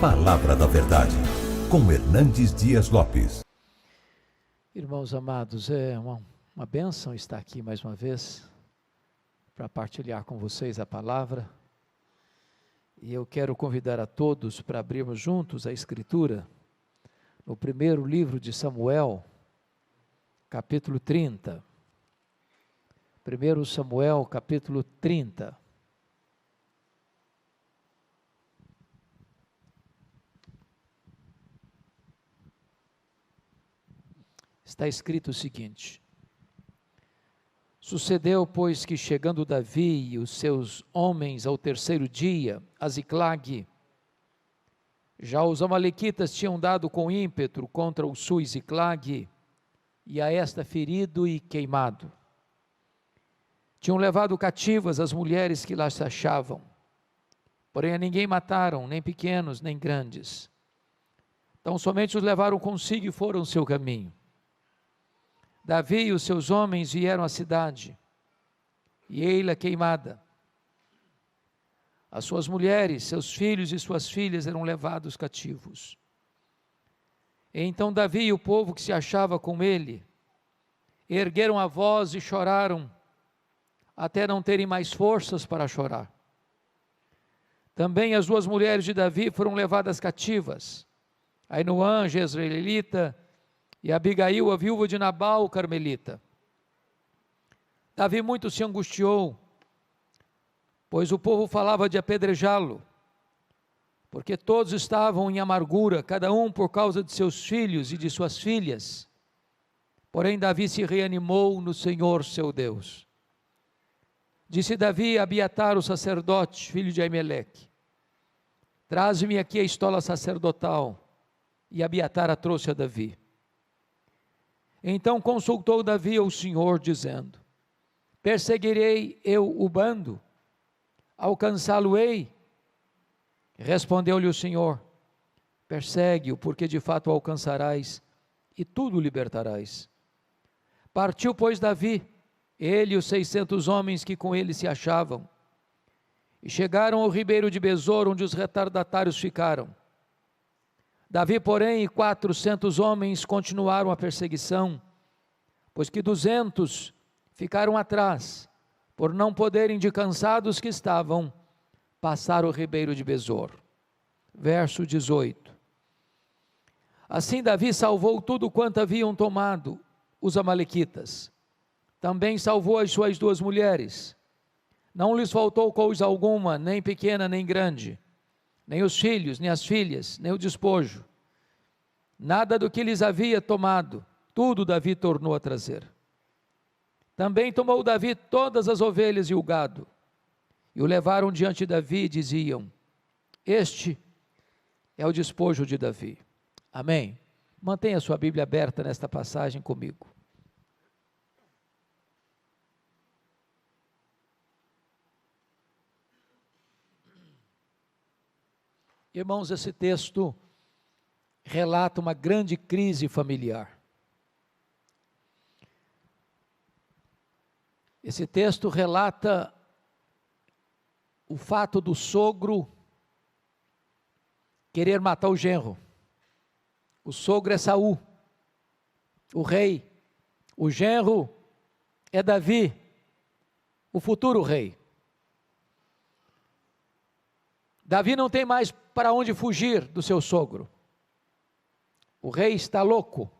Palavra da Verdade, com Hernandes Dias Lopes. Irmãos amados, é uma bênção estar aqui mais uma vez para partilhar com vocês a palavra. E eu quero convidar a todos para abrirmos juntos a Escritura, no primeiro livro de Samuel, capítulo 30. 1 Samuel, capítulo 30. Está escrito o seguinte: Sucedeu, pois, que chegando Davi e os seus homens ao terceiro dia, a Ziclague, já os amalequitas tinham dado com ímpeto contra o sul Ziclague, e a esta ferido e queimado. Tinham levado cativas as mulheres que lá se achavam, porém a ninguém mataram, nem pequenos, nem grandes. Então somente os levaram consigo e foram seu caminho. Davi e os seus homens vieram à cidade, e ei-la queimada. As suas mulheres, seus filhos e suas filhas eram levados cativos. E então Davi e o povo que se achava com ele, ergueram a voz e choraram, até não terem mais forças para chorar. Também as duas mulheres de Davi foram levadas cativas, Ainoã, jezreelita, e Abigail, a viúva de Nabal, carmelita. Davi muito se angustiou, pois o povo falava de apedrejá-lo, porque todos estavam em amargura, cada um por causa de seus filhos e de suas filhas. Porém Davi se reanimou no Senhor seu Deus. Disse Davi a Abiatar, o sacerdote, filho de Aimeleque: Traze-me aqui a estola sacerdotal. E Abiatar a trouxe a Davi. Então consultou Davi ao Senhor, dizendo: Perseguirei eu o bando? Alcançá-lo-ei? Respondeu-lhe o Senhor: Persegue-o, porque de fato o alcançarás, e tudo libertarás. Partiu, pois, Davi, ele e os 600 homens que com ele se achavam, e chegaram ao ribeiro de Besor, onde os retardatários ficaram. Davi, porém, e 400 homens continuaram a perseguição, pois que 200 ficaram atrás, por não poderem, de cansados que estavam, passar o ribeiro de Besor. Verso 18. Assim Davi salvou tudo quanto haviam tomado os amalequitas. Também salvou as suas duas mulheres. Não lhes faltou coisa alguma, nem pequena nem grande, nem os filhos, nem as filhas, nem o despojo. Nada do que lhes havia tomado, tudo Davi tornou a trazer. Também tomou Davi todas as ovelhas e o gado, e o levaram diante de Davi e diziam: Este é o despojo de Davi. Amém. Mantenha a sua Bíblia aberta nesta passagem comigo. Irmãos, esse texto relata uma grande crise familiar. Esse texto relata o fato do sogro querer matar o genro. O sogro é Saul, o rei. O genro é Davi, o futuro rei. Davi não tem mais para onde fugir do seu sogro. O rei está louco,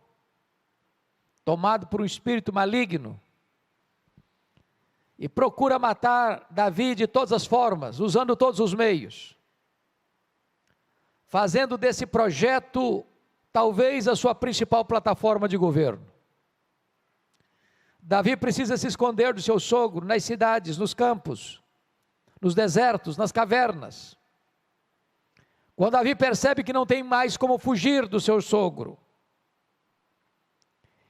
tomado por um espírito maligno, e procura matar Davi de todas as formas, usando todos os meios, fazendo desse projeto talvez a sua principal plataforma de governo. Davi precisa se esconder do seu sogro nas cidades, nos campos, nos desertos, nas cavernas. Quando Davi percebe que não tem mais como fugir do seu sogro,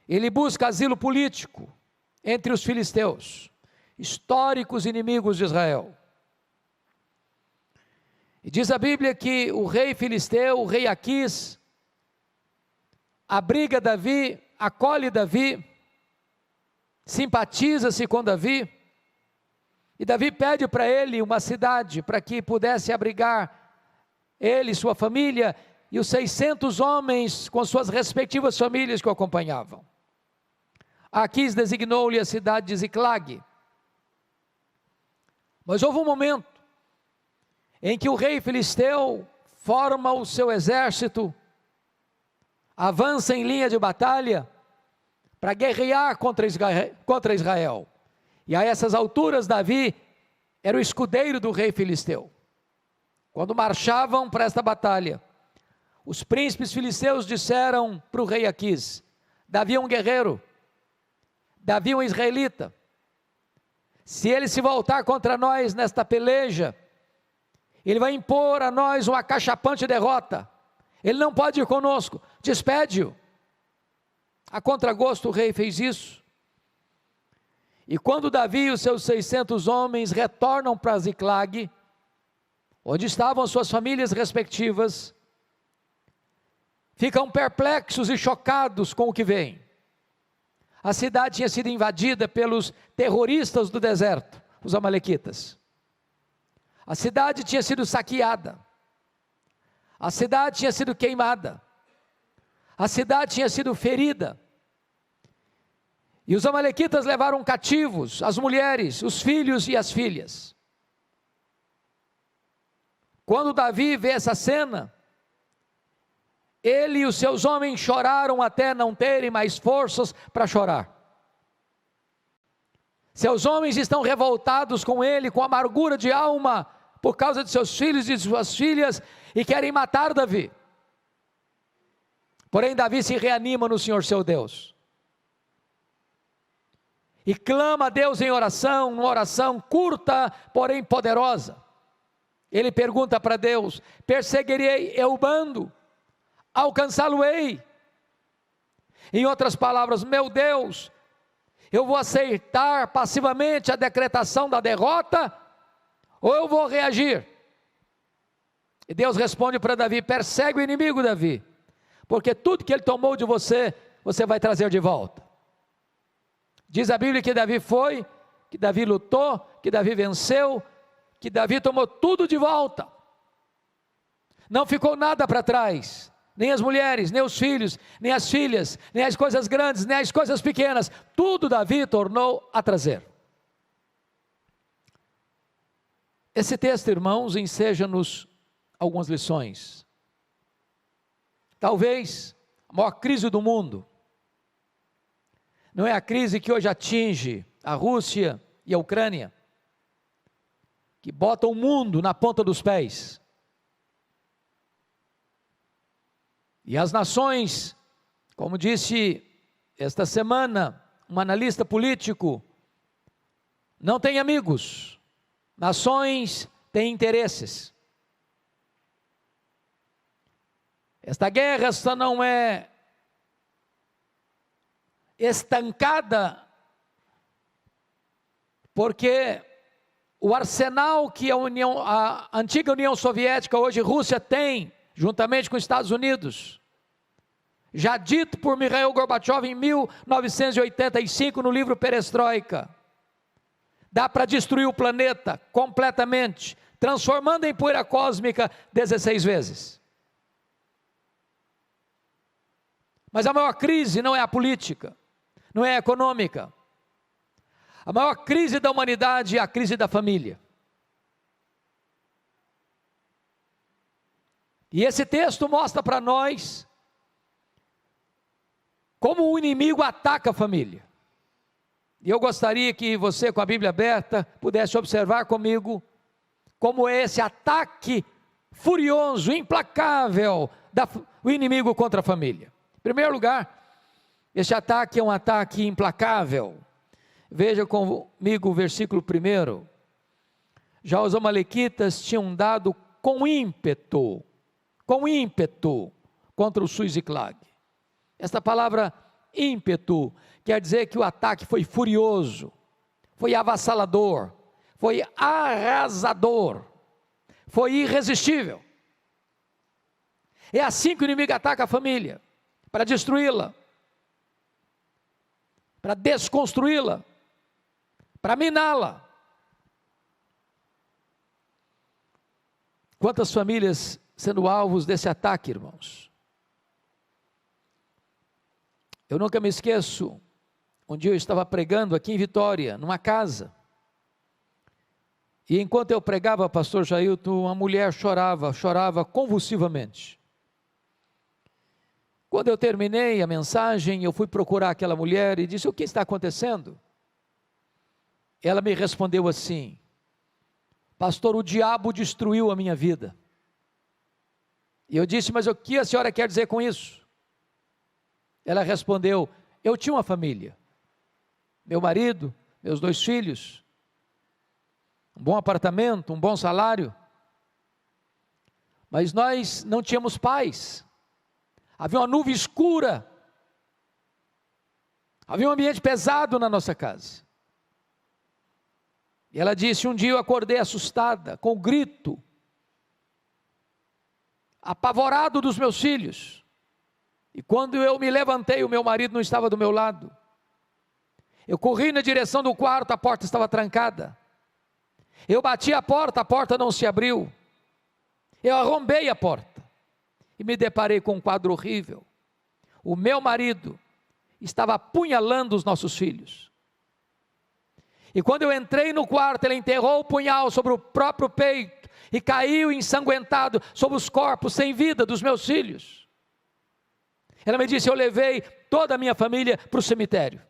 ele busca asilo político entre os filisteus, históricos inimigos de Israel. E diz a Bíblia que o rei filisteu, o rei Aquis, abriga Davi, acolhe Davi, simpatiza-se com Davi, e Davi pede para ele uma cidade para que pudesse abrigar ele, sua família e os 600 homens com suas respectivas famílias que o acompanhavam. Aquis designou-lhe a cidade de Ziclag. Mas houve um momento em que o rei filisteu forma o seu exército, avança em linha de batalha para guerrear contra Israel. E a essas alturas Davi era o escudeiro do rei filisteu. Quando marchavam para esta batalha, os príncipes filisteus disseram para o rei Aquis: Davi é um guerreiro, Davi é um israelita, se ele se voltar contra nós nesta peleja, ele vai impor a nós uma acachapante derrota, ele não pode ir conosco, despede-o. A contragosto o rei fez isso, e quando Davi e os seus 600 homens retornam para Ziclag, onde estavam suas famílias respectivas, ficam perplexos e chocados com o que vem. A cidade tinha sido invadida pelos terroristas do deserto, os amalequitas. A cidade tinha sido saqueada. A cidade tinha sido queimada. A cidade tinha sido ferida. E os amalequitas levaram cativos as mulheres, os filhos e as filhas. Quando Davi vê essa cena, ele e os seus homens choraram até não terem mais forças para chorar. Seus homens estão revoltados com ele, com amargura de alma, por causa de seus filhos e de suas filhas, e querem matar Davi. Porém Davi se reanima no Senhor seu Deus, e clama a Deus em oração, uma oração curta, porém poderosa. Ele pergunta para Deus: perseguirei eu o bando? Alcançá-lo-ei? Em outras palavras, meu Deus, eu vou aceitar passivamente a decretação da derrota, ou eu vou reagir? E Deus responde para Davi: persegue o inimigo, Davi, porque tudo que ele tomou de você, você vai trazer de volta. Diz a Bíblia que Davi foi, que Davi lutou, que Davi venceu, que Davi tomou tudo de volta, não ficou nada para trás, nem as mulheres, nem os filhos, nem as filhas, nem as coisas grandes, nem as coisas pequenas, tudo Davi tornou a trazer. Esse texto, irmãos, enseja-nos algumas lições. Talvez a maior crise do mundo não é a crise que hoje atinge a Rússia e a Ucrânia, que bota o mundo na ponta dos pés. E as nações, como disse esta semana um analista político, não têm amigos, nações têm interesses. Esta guerra só não é estancada porque o arsenal que a antiga União Soviética, hoje Rússia, tem, juntamente com os Estados Unidos, já dito por Mikhail Gorbachev em 1985 no livro Perestroika, dá para destruir o planeta completamente, transformando em poeira cósmica 16 vezes. Mas a maior crise não é a política, não é a econômica. A maior crise da humanidade é a crise da família. E esse texto mostra para nós como o inimigo ataca a família. E eu gostaria que você, com a Bíblia aberta, pudesse observar comigo como é esse ataque furioso, implacável do inimigo contra a família. Em primeiro lugar, este ataque é um ataque implacável. Veja comigo o versículo 1. Já os amalequitas tinham dado com ímpeto contra o sul Ziclag. Esta palavra ímpeto quer dizer que o ataque foi furioso, foi avassalador, foi arrasador, foi irresistível. É assim que o inimigo ataca a família, para destruí-la, para desconstruí-la, para miná-la. Quantas famílias sendo alvos desse ataque, irmãos. Eu nunca me esqueço, um dia eu estava pregando aqui em Vitória, numa casa, e enquanto eu pregava, pastor Jailton, uma mulher chorava convulsivamente. Quando eu terminei a mensagem, eu fui procurar aquela mulher e disse: o que está acontecendo? Ela me respondeu assim: pastor, o diabo destruiu a minha vida. E eu disse: mas o que a senhora quer dizer com isso? Ela respondeu: eu tinha uma família, meu marido, meus 2 filhos, um bom apartamento, um bom salário, mas nós não tínhamos paz, havia uma nuvem escura, havia um ambiente pesado na nossa casa. E ela disse: um dia eu acordei assustada, com o grito, apavorado dos meus filhos, e quando eu me levantei, o meu marido não estava do meu lado. Eu corri na direção do quarto, a porta estava trancada. Eu bati a porta não se abriu. Eu arrombei a porta e me deparei com um quadro horrível. O meu marido estava apunhalando os nossos filhos. E quando eu entrei no quarto, ele enterrou o punhal sobre o próprio peito e caiu ensanguentado sobre os corpos sem vida dos meus filhos. Ela me disse: eu levei toda a minha família para o cemitério.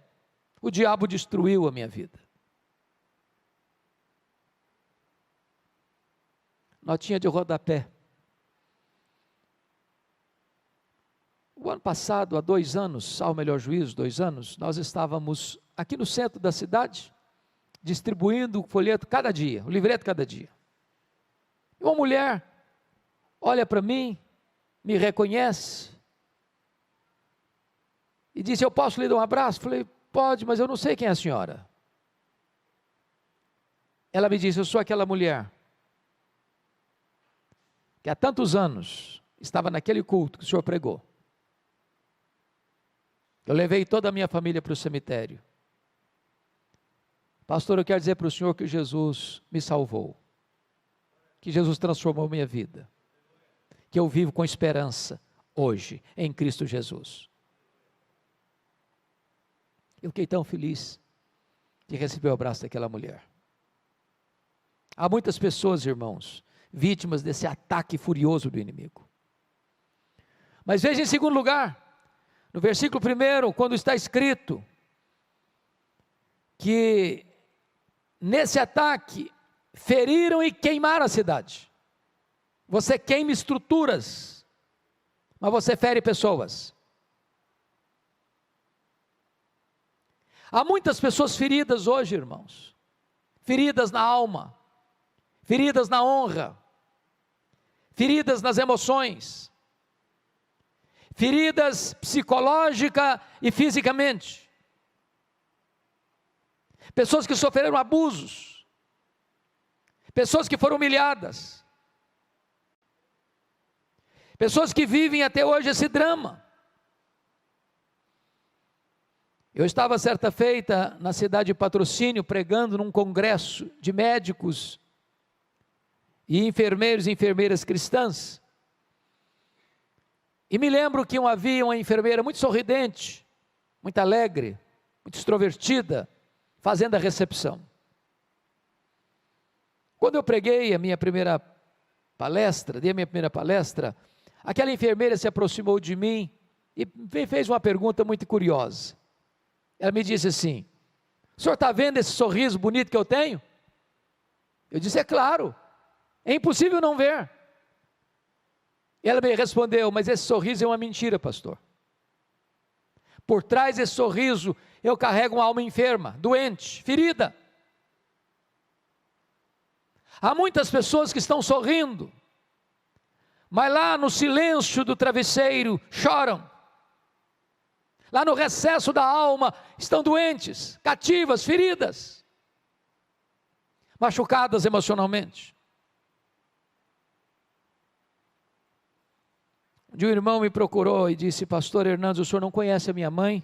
O diabo destruiu a minha vida. Notinha de rodapé. O ano passado, há 2 anos, ao melhor juízo, 2 anos, nós estávamos aqui no centro da cidade, distribuindo o folheto cada dia, o livreto cada dia. E uma mulher olha para mim, me reconhece e disse: eu posso lhe dar um abraço? Falei: pode, mas eu não sei quem é a senhora. Ela me disse: eu sou aquela mulher que há tantos anos estava naquele culto que o senhor pregou. Eu levei toda a minha família para o cemitério. Pastor, eu quero dizer para o senhor que Jesus me salvou, que Jesus transformou minha vida, que eu vivo com esperança hoje em Cristo Jesus. Eu fiquei tão feliz de receber o abraço daquela mulher. Há muitas pessoas, irmãos, vítimas desse ataque furioso do inimigo. Mas veja em segundo lugar, no versículo 1, quando está escrito que nesse ataque feriram e queimaram a cidade. Você queima estruturas, mas você fere pessoas. Há muitas pessoas feridas hoje, irmãos, feridas na alma, feridas na honra, feridas nas emoções, feridas psicológica e fisicamente, pessoas que sofreram abusos, pessoas que foram humilhadas, pessoas que vivem até hoje esse drama. Eu estava certa feita na cidade de Patrocínio, pregando num congresso de médicos e enfermeiros e enfermeiras cristãs, e me lembro que havia uma enfermeira muito sorridente, muito alegre, muito extrovertida, fazendo a recepção. Quando eu preguei a minha primeira palestra, aquela enfermeira se aproximou de mim e fez uma pergunta muito curiosa. Ela me disse assim: o senhor está vendo esse sorriso bonito que eu tenho? Eu disse: é claro, é impossível não ver. Ela me respondeu: mas esse sorriso é uma mentira, pastor. Por trás desse sorriso eu carrego uma alma enferma, doente, ferida. Há muitas pessoas que estão sorrindo, mas lá no silêncio do travesseiro choram. Lá no recesso da alma estão doentes, cativas, feridas, machucadas emocionalmente. Um dia um irmão me procurou e disse: pastor Hernandes, o senhor não conhece a minha mãe?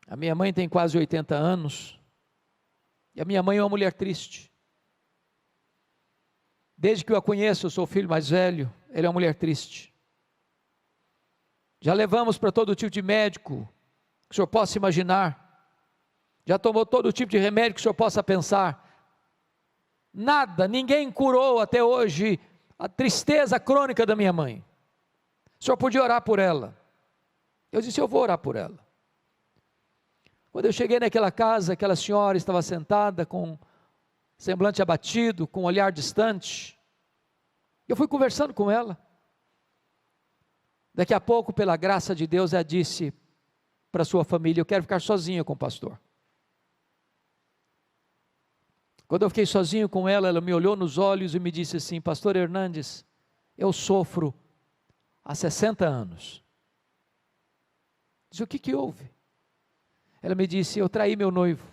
A minha mãe tem quase 80 anos, e a minha mãe é uma mulher triste. Desde que eu a conheço, eu sou o filho mais velho, ela é uma mulher triste. Já levamos para todo tipo de médico que o senhor possa imaginar. Já tomou todo tipo de remédio que o senhor possa pensar. Nada, ninguém curou até hoje a tristeza crônica da minha mãe. O senhor podia orar por ela. Eu disse, eu vou orar por ela. Quando eu cheguei naquela casa, aquela senhora estava sentada com semblante abatido, com um olhar distante. Eu fui conversando com ela. Daqui a pouco, pela graça de Deus, ela disse para sua família, eu quero ficar sozinha com o pastor. Quando eu fiquei sozinho com ela, ela me olhou nos olhos e me disse assim, pastor Hernandes, eu sofro há 60 anos. Disse, o que houve? Ela me disse, eu traí meu noivo.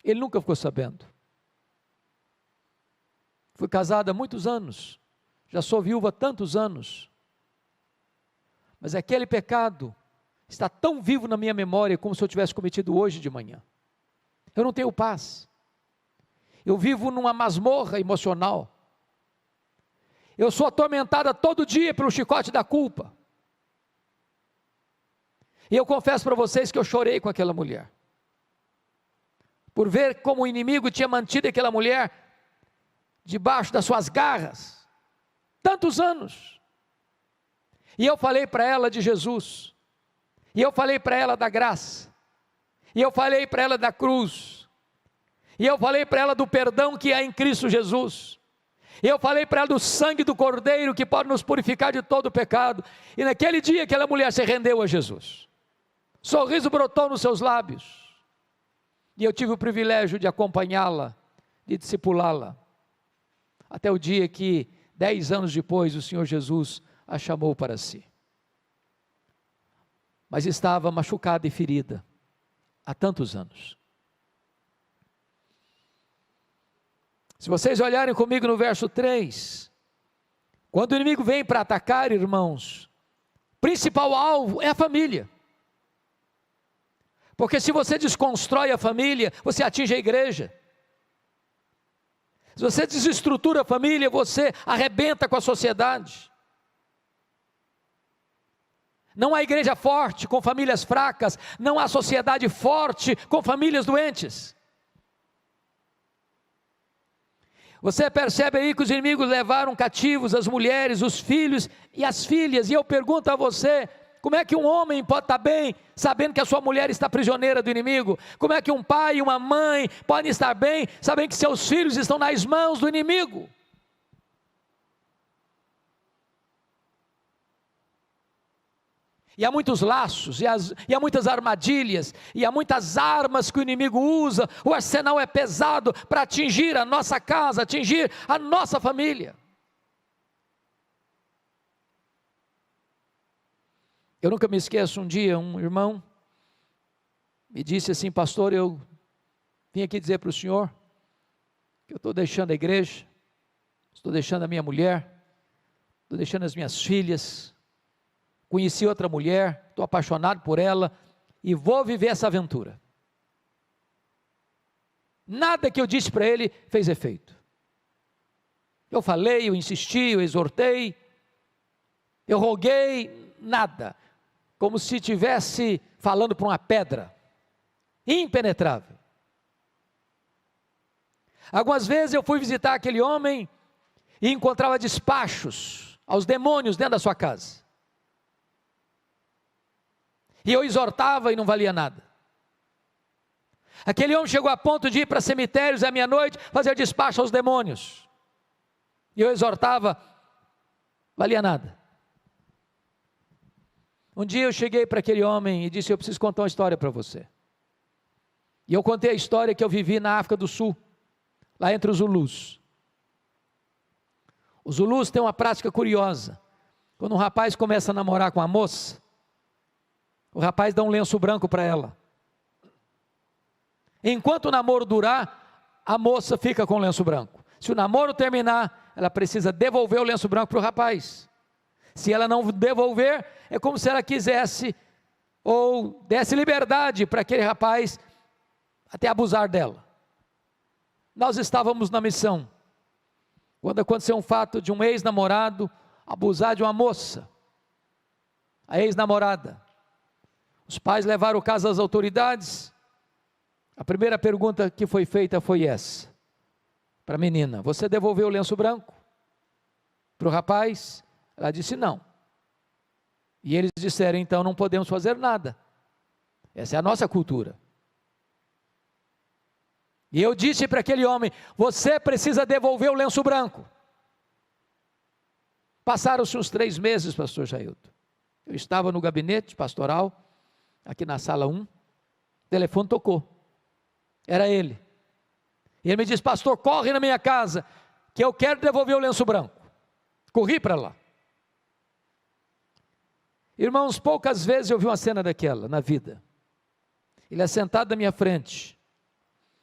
Ele nunca ficou sabendo. Fui casada há muitos anos, já sou viúva há tantos anos. Mas aquele pecado está tão vivo na minha memória como se eu tivesse cometido hoje de manhã. Eu não tenho paz. Eu vivo numa masmorra emocional. Eu sou atormentada todo dia pelo chicote da culpa. E eu confesso para vocês que eu chorei com aquela mulher. Por ver como o inimigo tinha mantido aquela mulher debaixo das suas garras. Tantos anos. E eu falei para ela de Jesus. E eu falei para ela da graça. E eu falei para ela da cruz. E eu falei para ela do perdão que há em Cristo Jesus. E eu falei para ela do sangue do Cordeiro que pode nos purificar de todo o pecado. E naquele dia aquela mulher se rendeu a Jesus. Sorriso brotou nos seus lábios. E eu tive o privilégio de acompanhá-la, de discipulá-la. Até o dia que, 10 anos depois, o Senhor Jesus a chamou para si. Mas estava machucada e ferida há tantos anos. Se vocês olharem comigo no verso 3, quando o inimigo vem para atacar, irmãos, o principal alvo é a família. Porque se você desconstrói a família, você atinge a igreja. Se você desestrutura a família, você arrebenta com a sociedade. Não há igreja forte com famílias fracas, não há sociedade forte com famílias doentes. Você percebe aí que os inimigos levaram cativos as mulheres, os filhos e as filhas, e eu pergunto a você, como é que um homem pode estar bem, sabendo que a sua mulher está prisioneira do inimigo? Como é que um pai e uma mãe podem estar bem, sabendo que seus filhos estão nas mãos do inimigo? E há muitos laços, e há muitas armadilhas, e há muitas armas que o inimigo usa, o arsenal é pesado para atingir a nossa casa, atingir a nossa família. Eu nunca me esqueço, um dia um irmão me disse assim, pastor, eu vim aqui dizer para o senhor, que eu estou deixando a igreja, estou deixando a minha mulher, estou deixando as minhas filhas, conheci outra mulher, estou apaixonado por ela, e vou viver essa aventura. Nada que eu disse para ele fez efeito. Eu falei, eu insisti, eu exortei, eu roguei, nada. Como se estivesse falando para uma pedra, impenetrável. Algumas vezes eu fui visitar aquele homem, e encontrava despachos aos demônios dentro da sua casa. E eu exortava e não valia nada. Aquele homem chegou a ponto de ir para cemitérios à meia-noite, fazer despacho aos demônios. E eu exortava, valia nada. Um dia eu cheguei para aquele homem e disse, eu preciso contar uma história para você. E eu contei a história que eu vivi na África do Sul, lá entre os Zulus. Os Zulus têm uma prática curiosa. Quando um rapaz começa a namorar com uma moça, o rapaz dá um lenço branco para ela. Enquanto o namoro durar, a moça fica com o lenço branco. Se o namoro terminar, ela precisa devolver o lenço branco para o rapaz. Se ela não devolver, é como se ela quisesse ou desse liberdade para aquele rapaz até abusar dela. Nós estávamos na missão Quando aconteceu um fato de um ex-namorado abusar de uma moça, a ex-namorada, os pais levaram o caso às autoridades. A primeira pergunta que foi feita foi essa, para a menina: você devolveu o lenço branco para o rapaz? Ela disse não. E eles disseram: então não podemos fazer nada, essa é a nossa cultura. E eu disse para aquele homem: você precisa devolver o lenço branco. Passaram-se uns 3 meses, pastor Jailton. Eu estava no gabinete pastoral, aqui na sala 1, o telefone tocou, era ele. E ele me disse: pastor, corre na minha casa, que eu quero devolver o lenço branco. Corri para lá. Irmãos, poucas vezes eu vi uma cena daquela na vida. Ele é sentado na minha frente,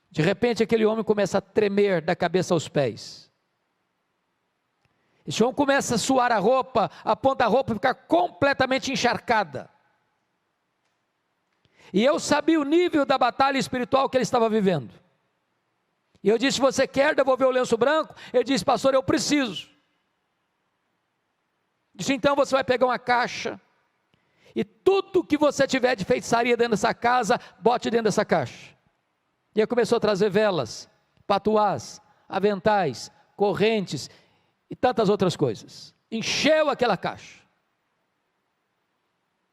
de repente aquele homem começa a tremer da cabeça aos pés. Esse homem começa a suar a roupa, a ponta da roupa ficar completamente encharcada. E eu sabia o nível da batalha espiritual que ele estava vivendo. E eu disse: você quer devolver o lenço branco? Ele disse: pastor, eu preciso. Disse: então você vai pegar uma caixa, e tudo que você tiver de feitiçaria dentro dessa casa, bote dentro dessa caixa. E aí começou a trazer velas, patuás, aventais, correntes e tantas outras coisas. Encheu aquela caixa.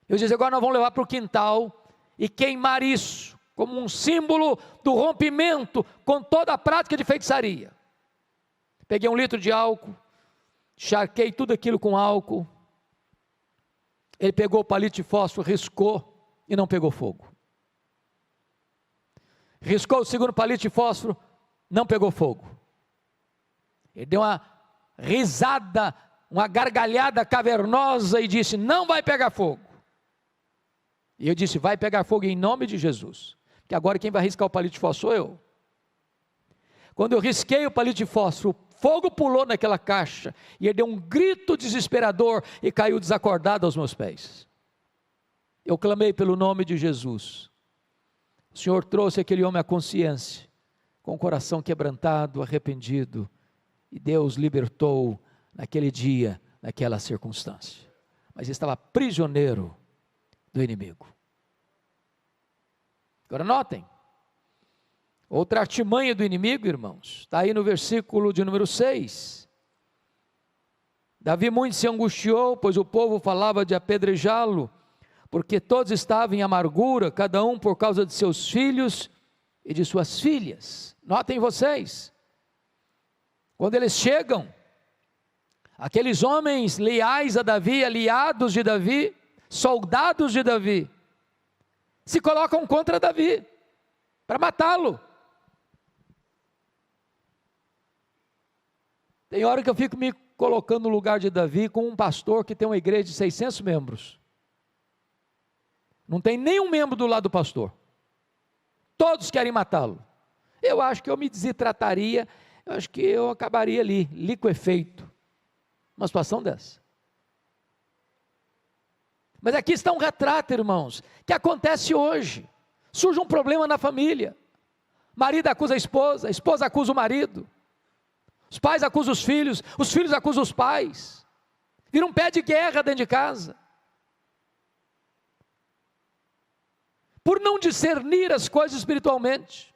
Eu disse: agora nós vamos levar para o quintal e queimar isso, como um símbolo do rompimento com toda a prática de feitiçaria. Peguei 1 litro de álcool, charquei tudo aquilo com álcool. Ele pegou o palito de fósforo, riscou e não pegou fogo. Riscou o segundo palito de fósforo, não pegou fogo. Ele deu uma risada, uma gargalhada cavernosa e disse: não vai pegar fogo. E eu disse: vai pegar fogo em nome de Jesus, que agora quem vai riscar o palito de fósforo sou eu. Quando eu risquei o palito de fósforo, o fogo pulou naquela caixa, e ele deu um grito desesperador e caiu desacordado aos meus pés. Eu clamei pelo nome de Jesus. O Senhor trouxe aquele homem à consciência, com o coração quebrantado, arrependido, e Deus libertou naquele dia, naquela circunstância. Mas estava prisioneiro do inimigo. Agora notem, outra artimanha do inimigo, irmãos, está aí no versículo de número 6. Davi muito se angustiou, pois o povo falava de apedrejá-lo, porque todos estavam em amargura, cada um por causa de seus filhos e de suas filhas. Notem vocês, quando eles chegam, aqueles homens leais a Davi, aliados de Davi, soldados de Davi, se colocam contra Davi, para matá-lo. Tem hora que eu fico me colocando no lugar de Davi, com um pastor que tem uma igreja de 600 membros, não tem nenhum membro do lado do pastor, todos querem matá-lo. Eu acho que eu me desidrataria, eu acho que eu acabaria ali, liquefeito, uma situação dessa. Mas aqui está um retrato, irmãos, que acontece hoje. Surge um problema na família, marido acusa a esposa acusa o marido, os pais acusam os filhos acusam os pais, vira um pé de guerra dentro de casa, por não discernir as coisas espiritualmente.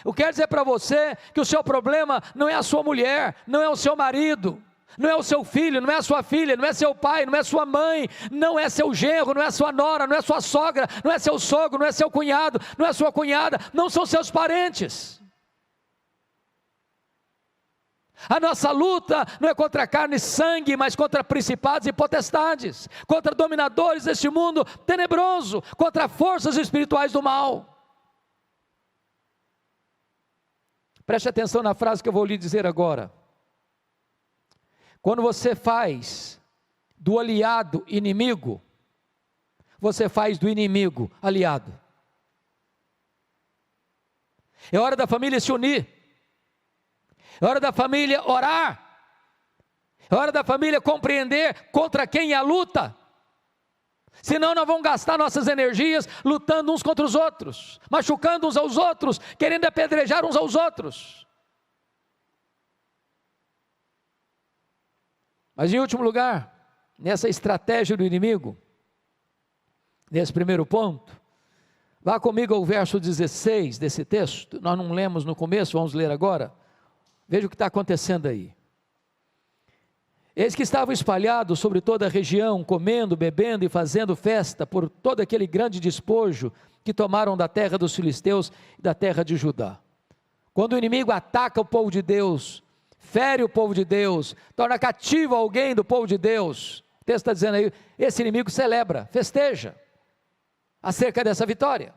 Eu quero dizer para você que o seu problema não é a sua mulher, não é o seu marido, não é o seu filho, não é a sua filha, não é seu pai, não é sua mãe, não é seu genro, não é sua nora, não é sua sogra, não é seu sogro, não é seu cunhado, não é sua cunhada, não são seus parentes. A nossa luta não é contra carne e sangue, mas contra principados e potestades, contra dominadores deste mundo tenebroso, contra forças espirituais do mal. Preste atenção na frase que eu vou lhe dizer agora. Quando você faz do aliado inimigo, você faz do inimigo aliado. É hora da família se unir, é hora da família orar, é hora da família compreender contra quem é a luta, senão nós vamos gastar nossas energias lutando uns contra os outros, machucando uns aos outros, querendo apedrejar uns aos outros. Mas em último lugar, nessa estratégia do inimigo, nesse primeiro ponto, vá comigo ao verso 16 desse texto, nós não lemos no começo, vamos ler agora, veja o que está acontecendo aí. Eis que estavam espalhados sobre toda a região, comendo, bebendo e fazendo festa por todo aquele grande despojo que tomaram da terra dos filisteus e da terra de Judá. Quando o inimigo ataca o povo de Deus, fere o povo de Deus, torna cativo alguém do povo de Deus, o texto está dizendo aí, esse inimigo celebra, festeja, acerca dessa vitória.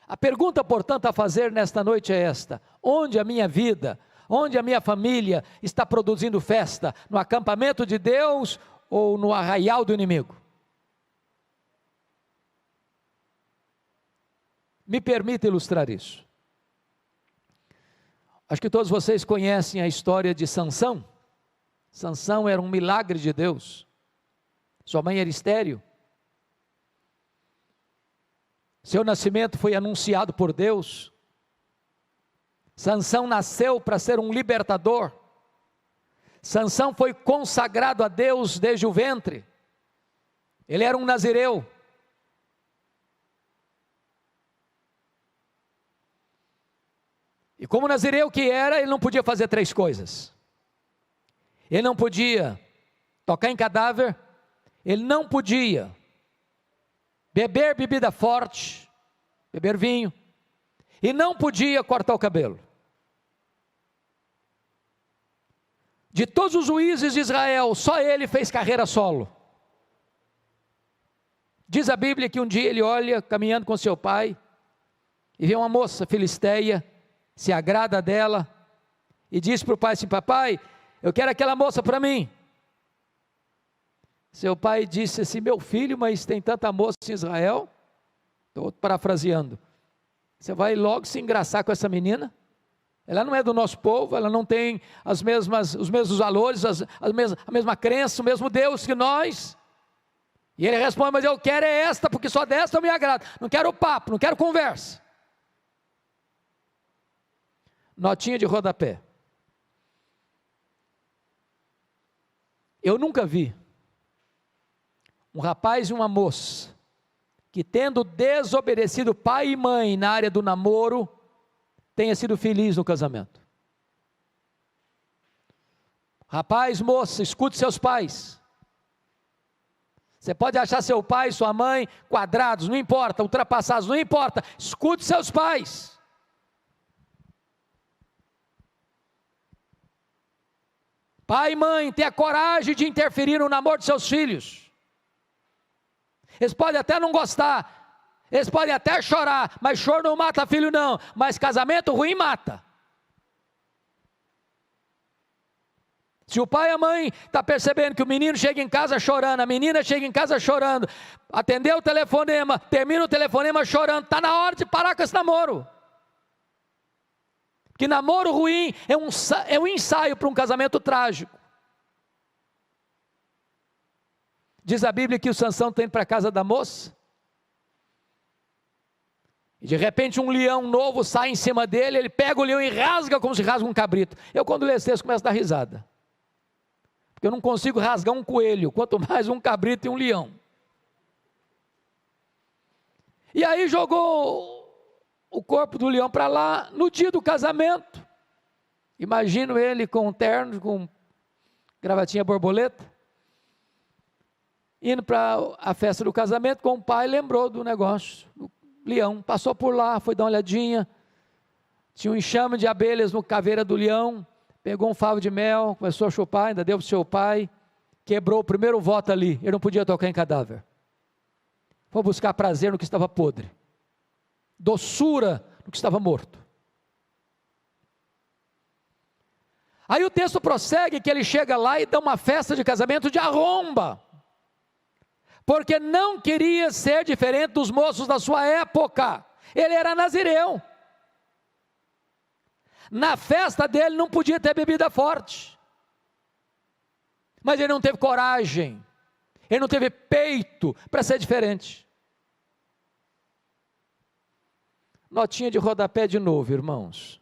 A pergunta, portanto, a fazer nesta noite é esta: onde a minha vida, onde a minha família está produzindo festa? No acampamento de Deus ou no arraial do inimigo? Me permita ilustrar isso. Acho que todos vocês conhecem a história de Sansão. Sansão era um milagre de Deus. Sua mãe era estéril. Seu nascimento foi anunciado por Deus. Sansão nasceu para ser um libertador. Sansão foi consagrado a Deus desde o ventre. Ele era um nazireu. E como nazireu que era, ele não podia fazer três coisas. Ele não podia tocar em cadáver, ele não podia beber bebida forte, beber vinho, e não podia cortar o cabelo. De todos os juízes de Israel, só ele fez carreira solo. Diz a Bíblia que um dia ele olha caminhando com seu pai e vê uma moça filisteia, se agrada dela e diz para o pai assim: papai, eu quero aquela moça para mim. Seu pai disse assim: meu filho, mas tem tanta moça em Israel. Estou parafraseando. Você vai logo se engraçar com essa menina? Ela não é do nosso povo, ela não tem os mesmos valores, a mesma crença, o mesmo Deus que nós. E ele responde: mas eu quero é esta, porque só desta eu me agrado. Não quero papo, não quero conversa. Notinha de rodapé. Eu nunca vi um rapaz e uma moça que, tendo desobedecido pai e mãe na área do namoro, tenha sido feliz no casamento. Rapaz, moça, escute seus pais. Você pode achar seu pai e sua mãe quadrados, não importa, ultrapassados, não importa, escute seus pais. Pai e mãe, tenha coragem de interferir no namoro de seus filhos. Eles podem até não gostar, eles podem até chorar, mas choro não mata filho não, mas casamento ruim mata. Se o pai e a mãe estão percebendo que o menino chega em casa chorando, a menina chega em casa chorando, atendeu o telefonema, termina o telefonema chorando, está na hora de parar com esse namoro. Que namoro ruim é um ensaio para um casamento trágico. Diz a Bíblia que o Sansão está indo para a casa da moça, e de repente um leão novo sai em cima dele, ele pega o leão e rasga como se rasga um cabrito. Eu quando leio esse texto começo a dar risada, porque eu não consigo rasgar um coelho, quanto mais um cabrito e um leão. E aí jogou o corpo do leão para lá, no dia do casamento. Imagino ele com um terno, com gravatinha borboleta, indo para a festa do casamento com o pai, lembrou do negócio, do leão, passou por lá, foi dar uma olhadinha, tinha um enxame de abelhas no caveira do leão, pegou um favo de mel, começou a chupar, ainda deu para o seu pai, quebrou o primeiro voto ali, ele não podia tocar em cadáver, foi buscar prazer no que estava podre, doçura no que estava morto. Aí o texto prossegue que ele chega lá e dá uma festa de casamento de arromba, porque não queria ser diferente dos moços da sua época, ele era nazireu, na festa dele não podia ter bebida forte, mas ele não teve coragem, ele não teve peito para ser diferente. Notinha de rodapé de novo, irmãos.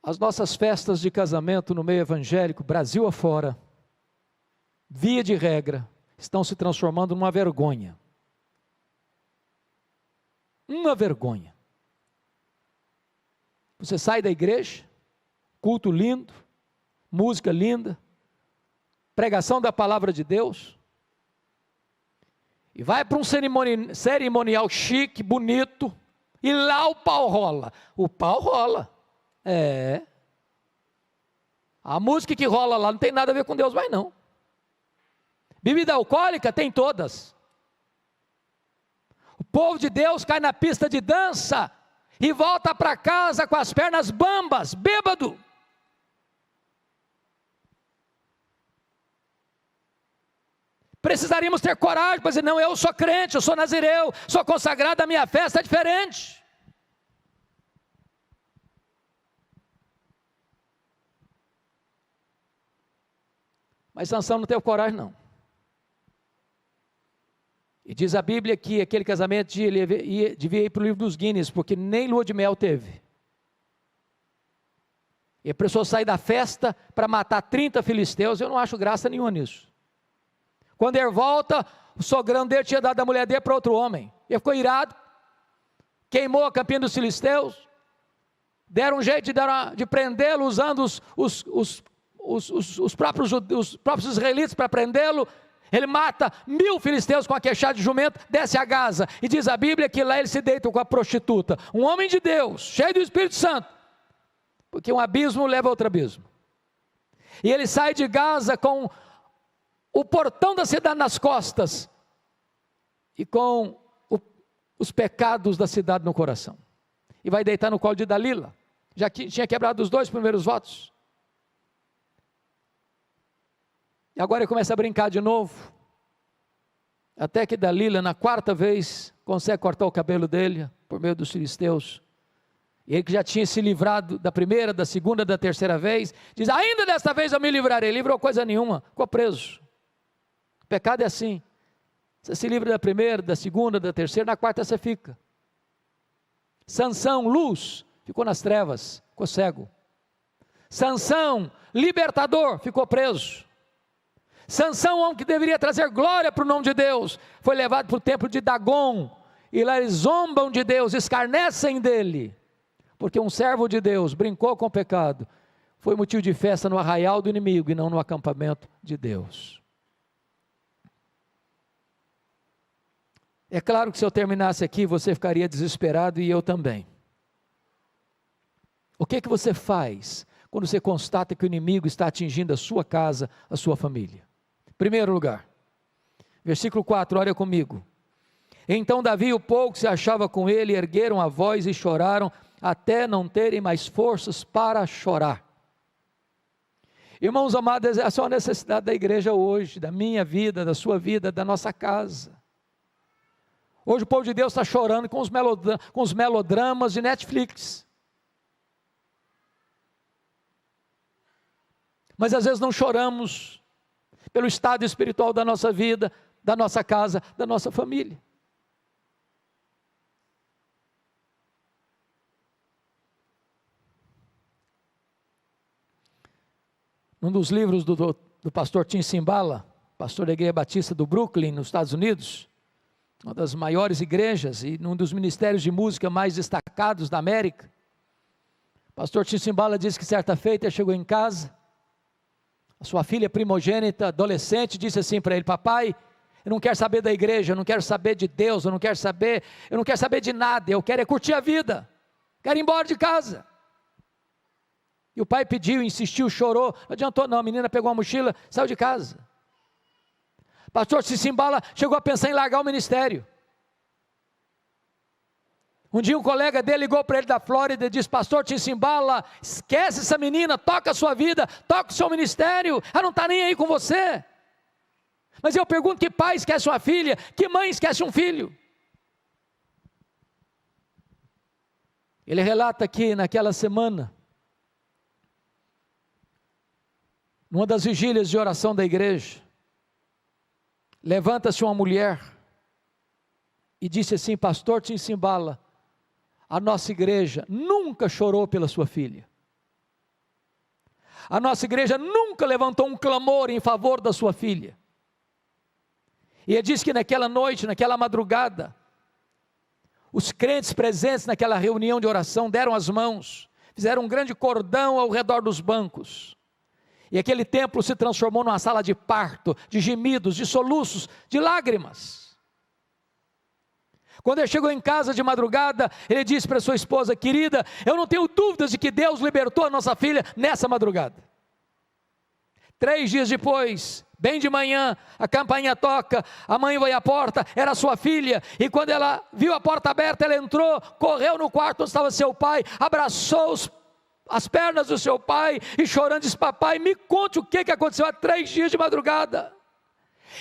As nossas festas de casamento no meio evangélico, Brasil afora, via de regra, estão se transformando numa vergonha. Uma vergonha. Você sai da igreja, culto lindo, música linda, pregação da palavra de Deus, e vai para um cerimonial chique, bonito, e lá o pau rola. O pau rola. A música que rola lá não tem nada a ver com Deus, mas não. Bebida alcoólica tem todas. O povo de Deus cai na pista de dança e volta para casa com as pernas bambas, bêbado. Precisaríamos ter coragem para dizer, não, eu sou crente, eu sou nazireu, sou consagrado, a minha festa é diferente. Mas Sansão não teve coragem não. E diz a Bíblia que aquele casamento devia ir para o livro dos Guinness, porque nem lua de mel teve. E a pessoa sai da festa para matar 30 filisteus, eu não acho graça nenhuma nisso. Quando ele volta, o sogrão dele tinha dado a mulher dele para outro homem. Ele ficou irado, queimou a campina dos filisteus, deram um jeito de prendê-lo, usando os próprios israelitas para prendê-lo. Ele mata 1000 filisteus com a queixada de jumento, desce a Gaza, e diz a Bíblia que lá ele se deita com a prostituta, um homem de Deus, cheio do Espírito Santo, porque um abismo leva a outro abismo, e ele sai de Gaza com o portão da cidade nas costas, e com os pecados da cidade no coração, e vai deitar no colo de Dalila, já que tinha quebrado os 2 primeiros votos, e agora ele começa a brincar de novo, até que Dalila, na 4ª vez, consegue cortar o cabelo dele, por meio dos filisteus, e ele que já tinha se livrado da primeira, da segunda, da terceira vez, diz, ainda desta vez eu me livrarei, livrou coisa nenhuma, ficou preso. O pecado é assim, você se livra da primeira, da segunda, da terceira, na 4ª você fica. Sansão, luz, ficou nas trevas, ficou cego. Sansão, libertador, ficou preso. Sansão, homem que deveria trazer glória para o nome de Deus, foi levado para o templo de Dagon, e lá eles zombam de Deus, escarnecem dele, porque um servo de Deus brincou com o pecado, foi motivo de festa no arraial do inimigo, e não no acampamento de Deus. É claro que se eu terminasse aqui, você ficaria desesperado, e eu também. O que você faz quando você constata que o inimigo está atingindo a sua casa, a sua família? Primeiro lugar, versículo 4, olha comigo. Então Davi e o povo que se achava com ele ergueram a voz e choraram, até não terem mais forças para chorar. Irmãos amados, essa é a necessidade da igreja hoje, da minha vida, da sua vida, da nossa casa. Hoje o povo de Deus está chorando com os melodramas de Netflix. Mas às vezes não choramos pelo estado espiritual da nossa vida, da nossa casa, da nossa família. Num dos livros do pastor Tim Cymbala, pastor da Igreja Batista do Brooklyn, nos Estados Unidos, uma das maiores igrejas e um dos ministérios de música mais destacados da América, pastor Tim Cymbala diz que certa feita ele chegou em casa, a sua filha primogênita, adolescente, disse assim para ele, papai, eu não quero saber da igreja, eu não quero saber de Deus, eu não quero saber de nada, eu quero é curtir a vida, quero ir embora de casa. E o pai pediu, insistiu, chorou, não adiantou não, a menina pegou a mochila, saiu de casa. Pastor Tim Cymbala chegou a pensar em largar o ministério. Um dia um colega dele ligou para ele da Flórida e disse, pastor Tim Cymbala, esquece essa menina, toca a sua vida, toca o seu ministério, ela não está nem aí com você. Mas eu pergunto, que pai esquece uma filha, que mãe esquece um filho? Ele relata que naquela semana, numa das vigílias de oração da igreja, levanta-se uma mulher e disse assim, pastor Tim Cymbala, a nossa igreja nunca chorou pela sua filha. A nossa igreja nunca levantou um clamor em favor da sua filha. E ele diz que naquela noite, naquela madrugada, os crentes presentes naquela reunião de oração deram as mãos, fizeram um grande cordão ao redor dos bancos. E aquele templo se transformou numa sala de parto, de gemidos, de soluços, de lágrimas. Quando ele chegou em casa de madrugada, ele disse para sua esposa: querida, eu não tenho dúvidas de que Deus libertou a nossa filha nessa madrugada. 3 dias depois, bem de manhã, a campainha toca, a mãe vai à porta, era sua filha, e quando ela viu a porta aberta, ela entrou, correu no quarto onde estava seu pai, abraçou as pernas do seu pai, e chorando disse: papai, me conte o que aconteceu há 3 dias de madrugada.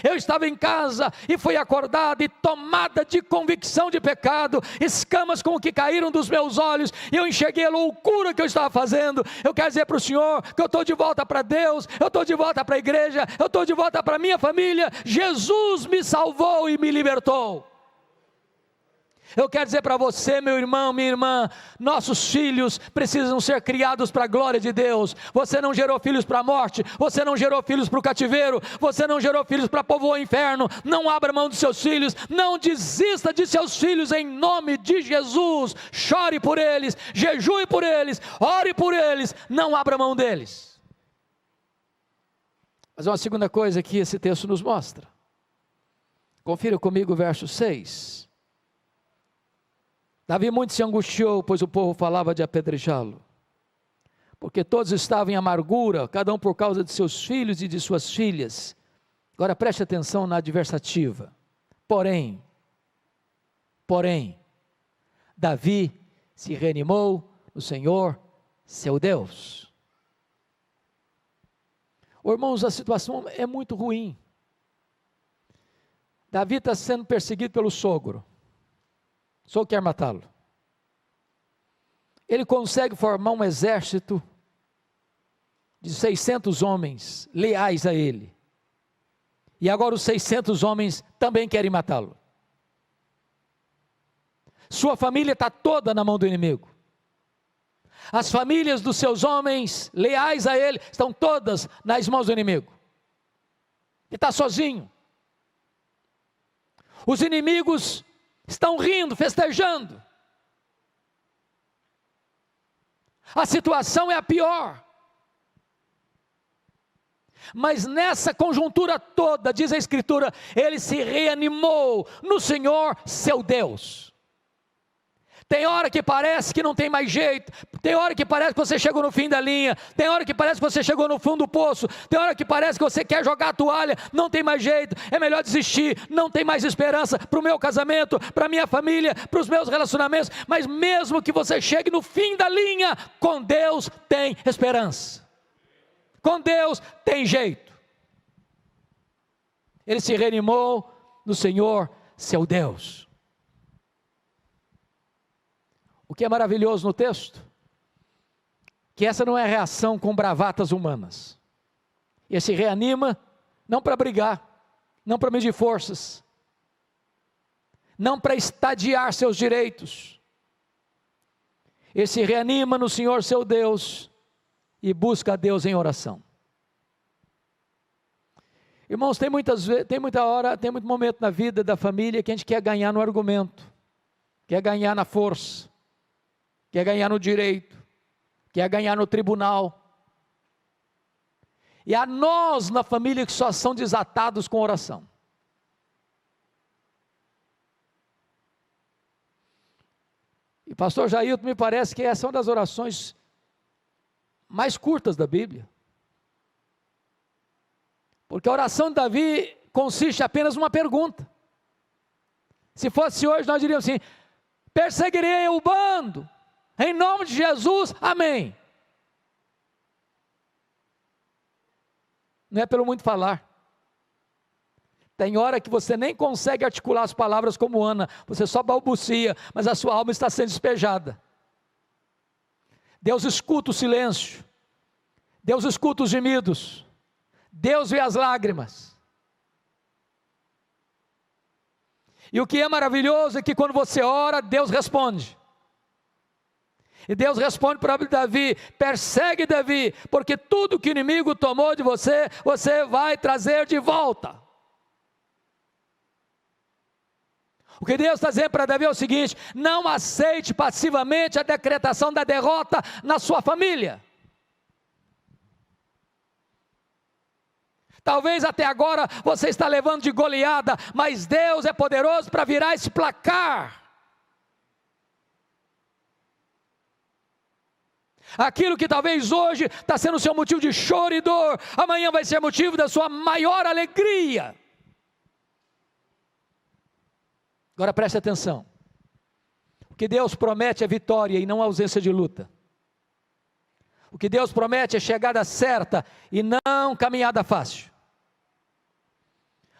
Eu estava em casa e fui acordada e tomada de convicção de pecado, escamas como que caíram dos meus olhos, e eu enxerguei a loucura que eu estava fazendo. Eu quero dizer para o Senhor que eu estou de volta para Deus, eu estou de volta para a igreja, eu estou de volta para a minha família. Jesus me salvou e me libertou. Eu quero dizer para você, meu irmão, minha irmã, nossos filhos precisam ser criados para a glória de Deus. Você não gerou filhos para a morte, você não gerou filhos para o cativeiro, você não gerou filhos para povoar o inferno. Não abra mão dos seus filhos, não desista de seus filhos em nome de Jesus. Chore por eles, jejue por eles, ore por eles, não abra mão deles. Mas uma segunda coisa que esse texto nos mostra. Confira comigo o verso 6. Davi muito se angustiou, pois o povo falava de apedrejá-lo, porque todos estavam em amargura, cada um por causa de seus filhos e de suas filhas. Agora preste atenção na adversativa. Porém, Davi se reanimou no Senhor, seu Deus. Irmãos, a situação é muito ruim. Davi está sendo perseguido pelo sogro. O sogro quer matá-lo. Ele consegue formar um exército de 600 homens leais a ele. E agora os 600 homens também querem matá-lo. Sua família está toda na mão do inimigo. As famílias dos seus homens leais a ele estão todas nas mãos do inimigo. Ele está sozinho. Os inimigos estão rindo, festejando. A situação é a pior. Mas nessa conjuntura toda, diz a Escritura, ele se reanimou no Senhor, seu Deus. Tem hora que parece que não tem mais jeito, tem hora que parece que você chegou no fim da linha, tem hora que parece que você chegou no fundo do poço, tem hora que parece que você quer jogar a toalha, não tem mais jeito, é melhor desistir, não tem mais esperança para o meu casamento, para a minha família, para os meus relacionamentos. Mas mesmo que você chegue no fim da linha, com Deus tem esperança, com Deus tem jeito. Ele se reanimou no Senhor, seu Deus. O que é maravilhoso no texto, que essa não é reação com bravatas humanas. Ele se reanima, não para brigar, não para medir forças, não para estadiar seus direitos. Ele se reanima no Senhor seu Deus e busca a Deus em oração. Irmãos, tem muito momento na vida da família que a gente quer ganhar no argumento, quer ganhar na força, quer ganhar no direito, quer ganhar no tribunal. E há nós na família que só são desatados com oração. E pastor Jailton, me parece que essa é uma das orações mais curtas da Bíblia. Porque a oração de Davi consiste apenas numa pergunta. Se fosse hoje, nós diríamos assim: perseguirei o bando, em nome de Jesus, amém. Não é pelo muito falar. Tem hora que você nem consegue articular as palavras como Ana, você só balbucia, mas a sua alma está sendo despejada. Deus escuta o silêncio, Deus escuta os gemidos, Deus vê as lágrimas. E o que é maravilhoso é que quando você ora, Deus responde. E Deus responde para Davi: persegue Davi, porque tudo que o inimigo tomou de você, você vai trazer de volta. O que Deus está dizendo para Davi é o seguinte: não aceite passivamente a decretação da derrota na sua família. Talvez até agora você está levando de goleada, mas Deus é poderoso para virar esse placar. Aquilo que talvez hoje está sendo o seu motivo de choro e dor, amanhã vai ser motivo da sua maior alegria. Agora preste atenção. O que Deus promete é vitória e não ausência de luta. O que Deus promete é chegada certa e não caminhada fácil.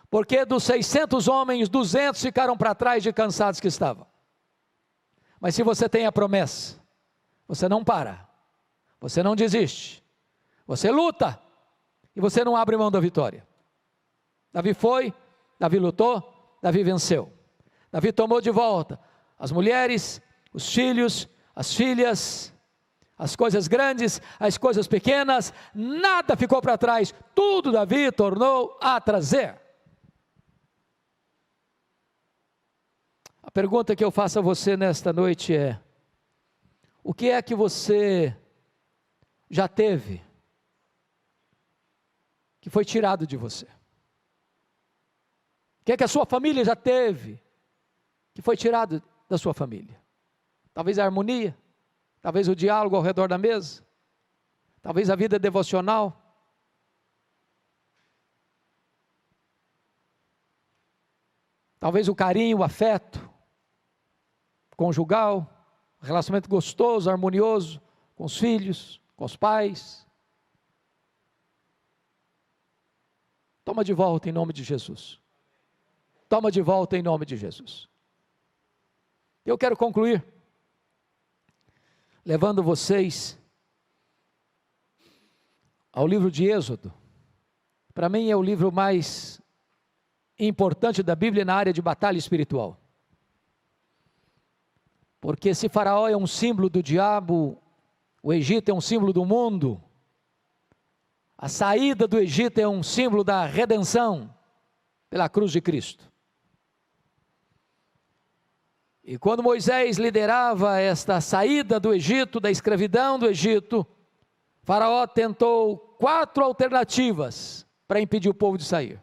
Porque dos 600 homens, 200 ficaram para trás de cansados que estavam. Mas se você tem a promessa, você não para, você não desiste, você luta e você não abre mão da vitória. Davi foi, Davi lutou, Davi venceu. Davi tomou de volta as mulheres, os filhos, as filhas, as coisas grandes, as coisas pequenas, nada ficou para trás, tudo Davi tornou a trazer. A pergunta que eu faço a você nesta noite é: o que é que você já teve que foi tirado de você? O que é que a sua família já teve que foi tirado da sua família? Talvez a harmonia, talvez o diálogo ao redor da mesa, talvez a vida devocional. Talvez o carinho, o afeto conjugal, relacionamento gostoso, harmonioso com os filhos, com os pais. Toma de volta em nome de Jesus. Toma de volta em nome de Jesus. Eu quero concluir levando vocês ao livro de Êxodo. Para mim é o livro mais importante da Bíblia na área de batalha espiritual. Porque se Faraó é um símbolo do diabo, o Egito é um símbolo do mundo, a saída do Egito é um símbolo da redenção pela cruz de Cristo. E quando Moisés liderava esta saída do Egito, da escravidão do Egito, Faraó tentou 4 alternativas para impedir o povo de sair.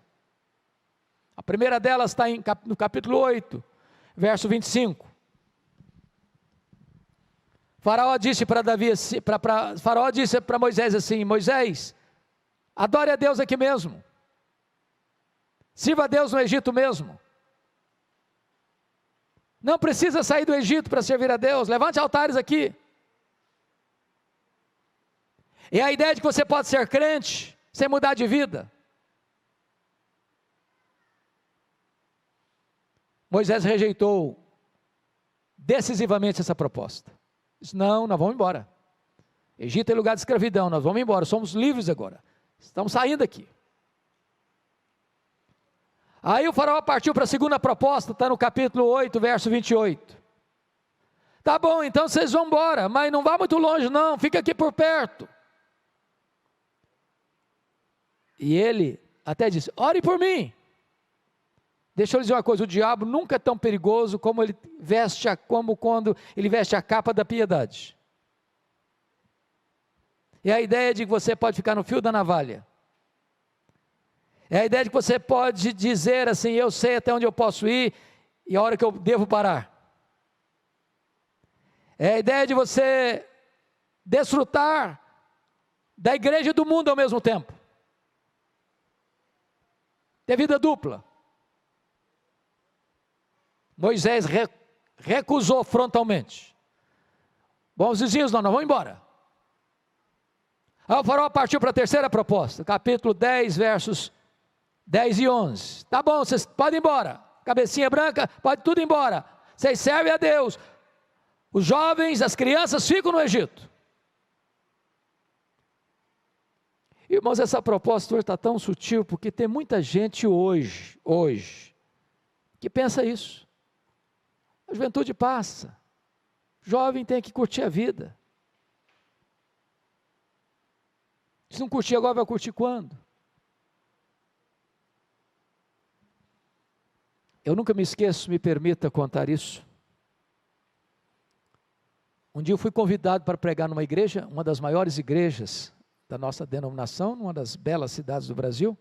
A primeira delas está no capítulo 8, verso 25. Faraó disse para Moisés assim: Moisés, adore a Deus aqui mesmo, sirva a Deus no Egito mesmo, não precisa sair do Egito para servir a Deus, levante altares aqui. E a ideia de que você pode ser crente sem mudar de vida. Moisés rejeitou decisivamente essa proposta. Disse: não, nós vamos embora. Egito é lugar de escravidão, nós vamos embora, somos livres agora, estamos saindo aqui. Aí o faraó partiu para a segunda proposta, está no capítulo 8, verso 28. Tá bom, então vocês vão embora, mas não vá muito longe não, fica aqui por perto. E ele até disse: ore por mim. Deixa eu dizer uma coisa, o diabo nunca é tão perigoso como quando ele veste a capa da piedade. É a ideia de que você pode ficar no fio da navalha. É a ideia de que você pode dizer assim: eu sei até onde eu posso ir e a hora que eu devo parar. É a ideia de você desfrutar da igreja e do mundo ao mesmo tempo. Ter vida dupla. Moisés recusou frontalmente. Bom, os vizinhos, não, nós vamos embora. Aí o faraó partiu para a terceira proposta, capítulo 10, versos 10 e 11. Tá bom, vocês podem ir embora. Cabecinha branca, pode tudo ir embora. Vocês servem a Deus. Os jovens, as crianças ficam no Egito. Irmãos, essa proposta hoje está tão sutil, porque tem muita gente hoje, que pensa isso. A juventude passa. Jovem tem que curtir a vida. Se não curtir agora, vai curtir quando? Eu nunca me esqueço, me permita contar isso. Um dia eu fui convidado para pregar numa igreja, uma das maiores igrejas da nossa denominação, numa das belas cidades do Brasil.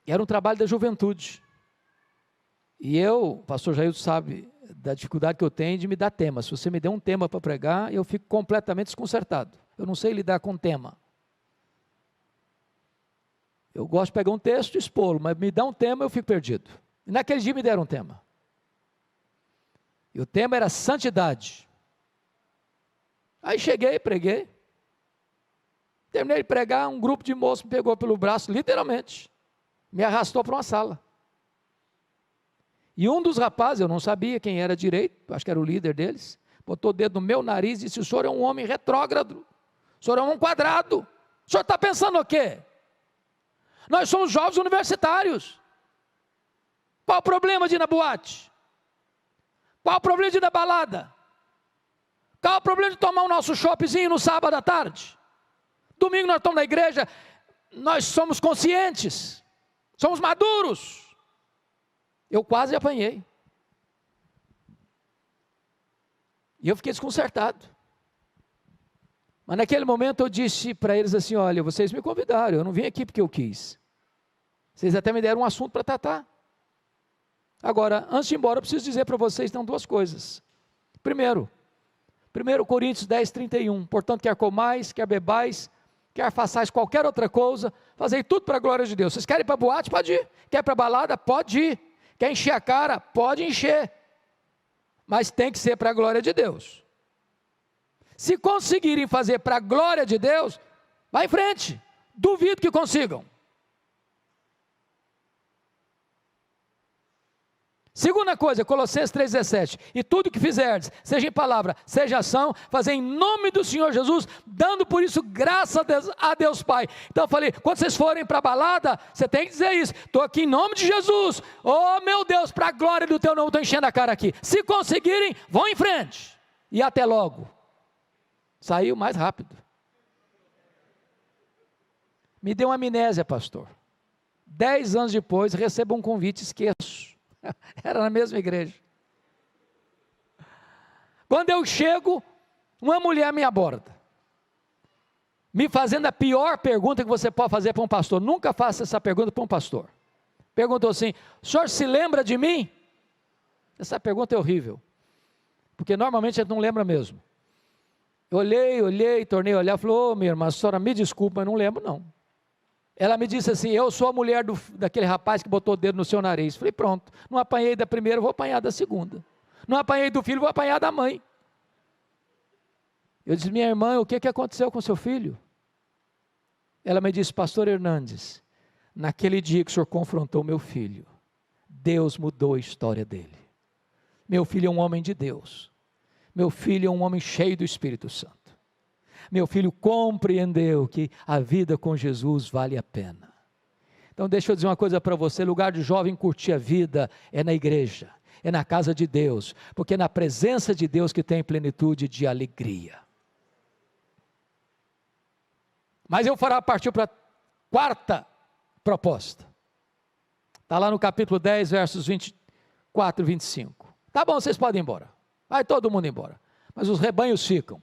E era um trabalho da juventude. E eu, o pastor Jair sabe da dificuldade que eu tenho de me dar tema. Se você me der um tema para pregar, eu fico completamente desconcertado. Eu não sei lidar com tema. Eu gosto de pegar um texto e expô-lo, mas me dá um tema, eu fico perdido. E naquele dia me deram um tema. E o tema era santidade. Aí cheguei, preguei. Terminei de pregar, um grupo de moços me pegou pelo braço, literalmente. Me arrastou para uma sala. E um dos rapazes, eu não sabia quem era direito, acho que era o líder deles, botou o dedo no meu nariz e disse: o senhor é um homem retrógrado, o senhor é um quadrado, o senhor está pensando o quê? Nós somos jovens universitários. Qual o problema de ir na boate? Qual o problema de ir na balada? Qual o problema de tomar o nosso shoppingzinho no sábado à tarde? Domingo nós estamos na igreja, nós somos conscientes, somos maduros. Eu quase apanhei. E eu fiquei desconcertado. Mas naquele momento eu disse para eles assim: olha, vocês me convidaram, eu não vim aqui porque eu quis. Vocês até me deram um assunto para tratar. Agora, antes de ir embora, eu preciso dizer para vocês, então, duas coisas. Primeiro, 1 Coríntios 10, 31. Portanto, quer comais, quer bebais, quer façais qualquer outra coisa, fazei tudo para a glória de Deus. Vocês querem ir para a boate? Pode ir. Quer ir para a balada? Pode ir. Quer encher a cara? Pode encher. Mas tem que ser para a glória de Deus. Se conseguirem fazer para a glória de Deus, vai em frente. Duvido que consigam. Segunda coisa, Colossenses 3,17, e tudo que fizerdes, seja em palavra, seja ação, fazer em nome do Senhor Jesus, dando por isso graça a Deus Pai. Então eu falei, quando vocês forem para a balada, você tem que dizer isso: estou aqui em nome de Jesus, oh meu Deus, para a glória do teu nome, estou enchendo a cara aqui. Se conseguirem, vão em frente, e até logo. Saiu mais rápido. Me deu uma amnésia, pastor. 10 anos depois, recebo um convite, esqueço. Era na mesma igreja. Quando eu chego, uma mulher me aborda, me fazendo a pior pergunta que você pode fazer para um pastor. Nunca faça essa pergunta para um pastor. Perguntou assim: o senhor se lembra de mim? Essa pergunta é horrível, porque normalmente a gente não lembra mesmo. Eu olhei, tornei a olhar, falou: ô minha irmã, a senhora me desculpa, mas não lembro não. Ela me disse assim: eu sou a mulher daquele rapaz que botou o dedo no seu nariz. Falei: pronto, não apanhei da primeira, vou apanhar da segunda. Não apanhei do filho, vou apanhar da mãe. Eu disse: minha irmã, o que aconteceu com seu filho? Ela me disse: pastor Hernandes, naquele dia que o senhor confrontou meu filho, Deus mudou a história dele. Meu filho é um homem de Deus. Meu filho é um homem cheio do Espírito Santo. Meu filho compreendeu que a vida com Jesus vale a pena. Então deixa eu dizer uma coisa para você: lugar de jovem curtir a vida é na igreja, é na casa de Deus, porque é na presença de Deus que tem plenitude de alegria. Mas eu fará partir para a quarta proposta. Está lá no capítulo 10, versos 24 e 25. Tá bom, vocês podem ir embora. Vai todo mundo embora. Mas os rebanhos ficam.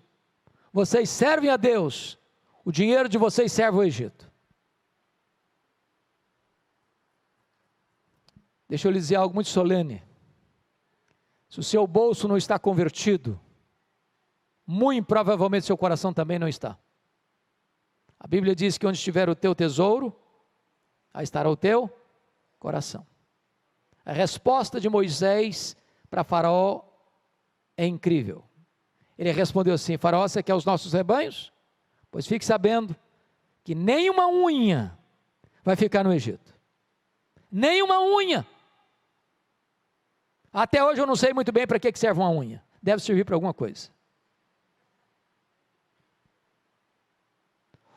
Vocês servem a Deus, o dinheiro de vocês serve ao Egito. Deixa eu lhe dizer algo muito solene. Se o seu bolso não está convertido, muito provavelmente seu coração também não está. A Bíblia diz que onde estiver o teu tesouro, aí estará o teu coração. A resposta de Moisés para Faraó é incrível. Ele respondeu assim: Faraó, você quer os nossos rebanhos? Pois fique sabendo que nenhuma unha vai ficar no Egito. Nenhuma unha. Até hoje eu não sei muito bem para que serve uma unha. Deve servir para alguma coisa.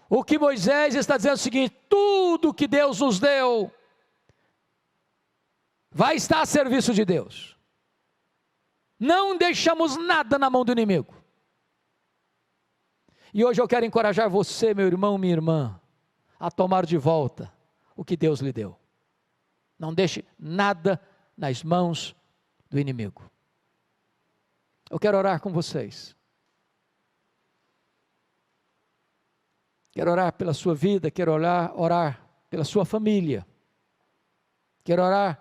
O que Moisés está dizendo é o seguinte: tudo que Deus nos deu vai estar a serviço de Deus. Não deixamos nada na mão do inimigo. E hoje eu quero encorajar você, meu irmão, minha irmã, a tomar de volta o que Deus lhe deu. Não deixe nada nas mãos do inimigo. Eu quero orar com vocês. Quero orar pela sua vida, quero orar pela sua família. Quero orar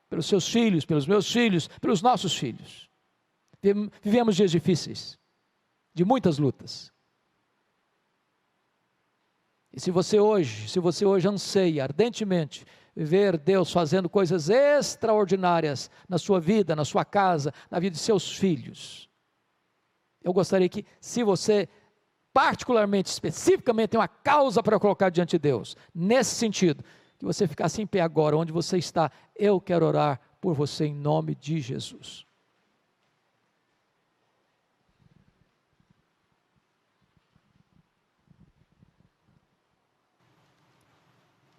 pelos seus filhos, pelos meus filhos, pelos nossos filhos. Vivemos dias difíceis, de muitas lutas. E se você hoje anseia ardentemente ver Deus fazendo coisas extraordinárias na sua vida, na sua casa, na vida de seus filhos, eu gostaria que, se você particularmente, especificamente, tem uma causa para colocar diante de Deus, nesse sentido, que você ficasse em pé agora, onde você está, eu quero orar por você em nome de Jesus.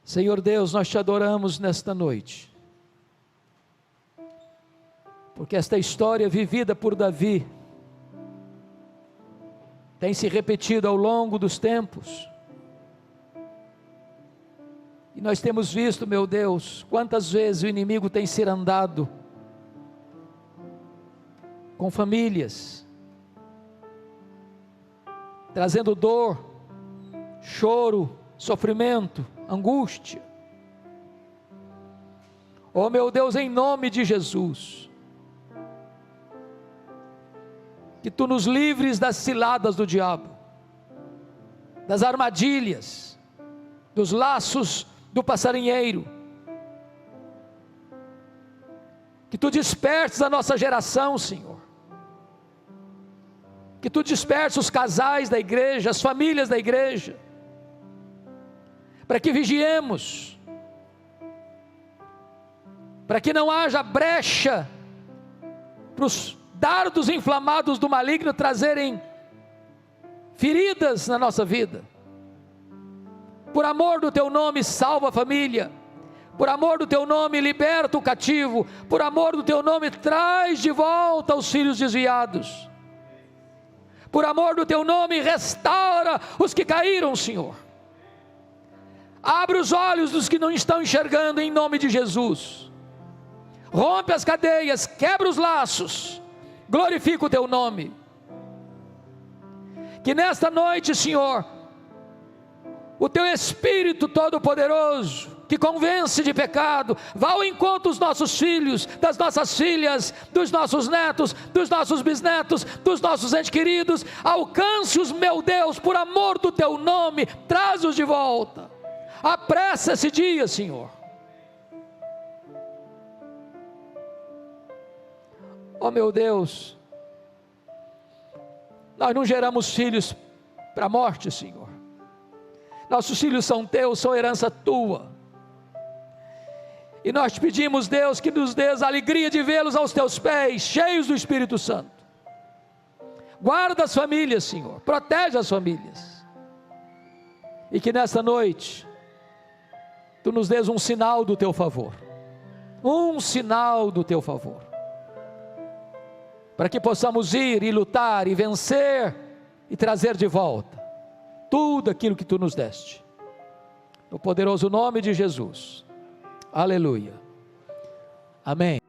Senhor Deus, nós te adoramos nesta noite, porque esta história vivida por Davi, tem se repetido ao longo dos tempos, e nós temos visto, meu Deus, quantas vezes o inimigo tem cirandado com famílias, trazendo dor, choro, sofrimento, angústia. Oh meu Deus, em nome de Jesus, que Tu nos livres das ciladas do diabo, das armadilhas, dos laços do passarinheiro, que Tu disperses a nossa geração, Senhor, que Tu disperses os casais da igreja, as famílias da igreja, para que vigiemos, para que não haja brecha para os dardos inflamados do maligno trazerem feridas na nossa vida. Por amor do Teu nome, salva a família. Por amor do Teu nome, liberta o cativo. Por amor do Teu nome, traz de volta os filhos desviados. Por amor do Teu nome, restaura os que caíram, Senhor. Abre os olhos dos que não estão enxergando, em nome de Jesus. Rompe as cadeias, quebra os laços, glorifica o Teu nome. Que nesta noite, Senhor, o Teu Espírito Todo-Poderoso, que convence de pecado, vá ao encontro dos nossos filhos, das nossas filhas, dos nossos netos, dos nossos bisnetos, dos nossos entes queridos. Alcance-os, meu Deus, por amor do Teu nome, traz-os de volta. Apressa esse dia, Senhor. Oh meu Deus, nós não geramos filhos para a morte, Senhor. Nossos filhos são Teus, são herança Tua. E nós te pedimos, Deus, que nos dês a alegria de vê-los aos Teus pés, cheios do Espírito Santo. Guarda as famílias, Senhor, protege as famílias. E que nesta noite Tu nos dês um sinal do Teu favor, um sinal do Teu favor, para que possamos ir e lutar e vencer e trazer de volta tudo aquilo que Tu nos deste, no poderoso nome de Jesus. Aleluia, amém.